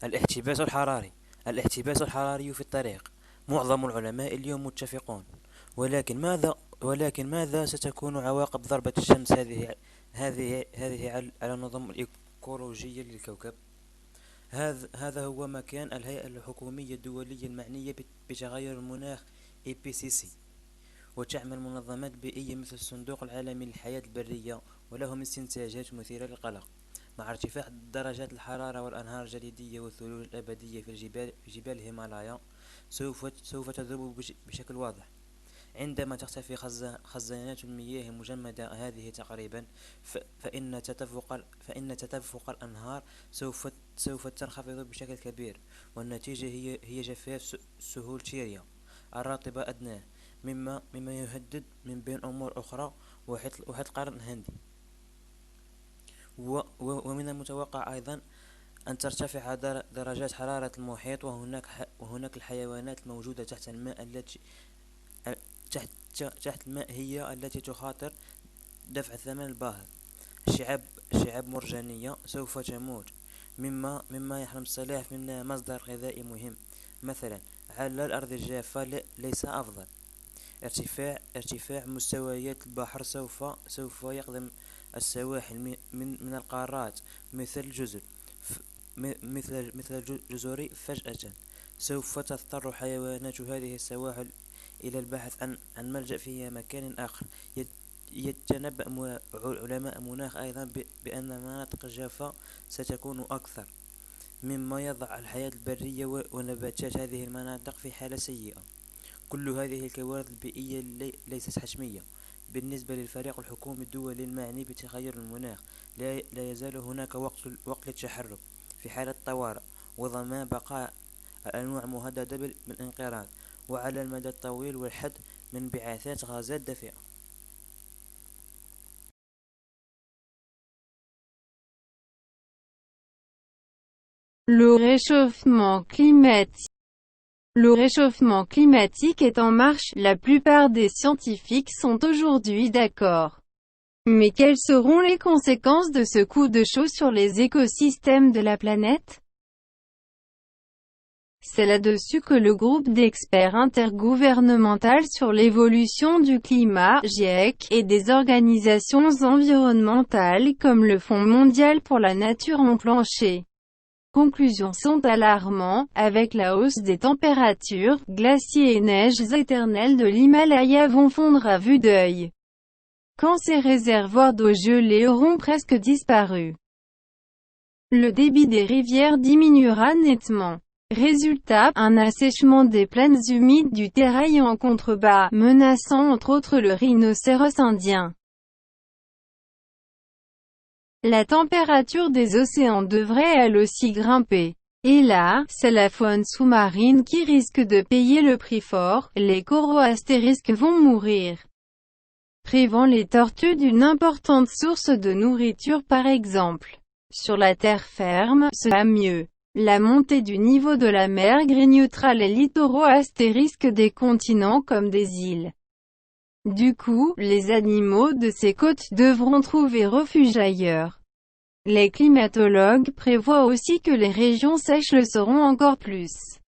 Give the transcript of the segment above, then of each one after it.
الاحتباس الحراري. الاحتباس الحراري في الطريق. معظم العلماء اليوم متفقون. ولكن ماذا ولكن ماذا ستكون عواقب ضربة الشمس هذه على النظم الإيكولوجي للكوكب؟ هذا هو مكان الهيئة الحكومية الدولية المعنية بتغير المناخ IPCC، وتعمل منظمات بيئية مثل الصندوق العالمي للحياة البرية، ولهم استنتاجات مثيرة للقلق. مع ارتفاع درجات الحرارة والأنهار الجليدية والثلوج الأبدية في جبال الهيمالايا سوف تذوب بشكل واضح. عندما تختفي خزانات المياه المجمدة هذه تقريبا، فإن تدفق الأنهار سوف تنخفض بشكل كبير، والنتيجة هي جفاف سهول تيريا الرطبة أدناه، مما يهدد من بين أمور أخرى وحيد القرن الهندي. ومن المتوقع أيضا أن ترتفع درجات حرارة المحيط، وهناك الحيوانات الموجودة تحت الماء تحت تحت الماء هي التي تخاطر دفع الثمن الباهظ. الشعاب مرجانية سوف تموت، مما يحرم السلاحف من مصدر غذائي مهم مثلا على الأرض الجافة. ليس أفضل. ارتفاع مستويات البحر سوف يقدم السواحل من القارات مثل الجزر مثل الجزر فجأة. سوف تضطر حيوانات هذه السواحل إلى البحث عن ملجأ في مكان آخر. يتنبأ علماء المناخ أيضا بأن مناطق الجافة ستكون أكثر، مما يضع الحياة البرية ونباتات هذه المناطق في حالة سيئة. كل هذه الكوارث البيئية ليست حتمية. بالنسبة للفريق الحكومي الدولي المعني بتغير المناخ، لا يزال هناك وقت للتحرك في حالة طوارئ وضمان بقاء الأنواع مهددة بالانقراض، وعلى المدى الطويل والحد من انبعاثات غازات دفيئة. Le réchauffement climatique. Le réchauffement climatique est en marche, la plupart des scientifiques sont aujourd'hui d'accord. Mais quelles seront les conséquences de ce coup de chaud sur les écosystèmes de la planète? C'est là-dessus que le groupe d'experts intergouvernemental sur l'évolution du climat, GIEC, et des organisations environnementales comme le Fonds mondial pour la nature ont planché. Conclusions sont alarmantes, avec la hausse des températures, glaciers et neiges éternelles de l'Himalaya vont fondre à vue d'œil. Quand ces réservoirs d'eau gelée auront presque disparu, le débit des rivières diminuera nettement. Résultat, un assèchement des plaines humides du Térail en contrebas, menaçant entre autres le rhinocéros indien. La température des océans devrait elle aussi grimper. Et là, c'est la faune sous-marine qui risque de payer le prix fort. Les coraux astérisques vont mourir, privant les tortues d'une importante source de nourriture par exemple. Sur la terre ferme, cela va mieux. La montée du niveau de la mer grignotera les littoraux astérisques des continents comme des îles. Du coup, les animaux de ces côtes devront trouver refuge ailleurs. Les climatologues prévoient aussi que les régions sèches le seront encore plus,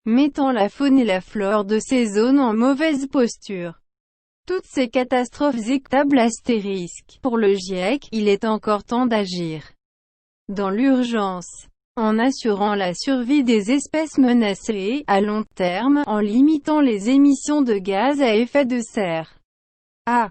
mettant la faune et la flore de ces zones en mauvaise posture. Toutes ces catastrophes établent astérisques. Pour le GIEC, il est encore temps d'agir dans l'urgence, en assurant la survie des espèces menacées, à long terme, en limitant les émissions de gaz à effet de serre. A.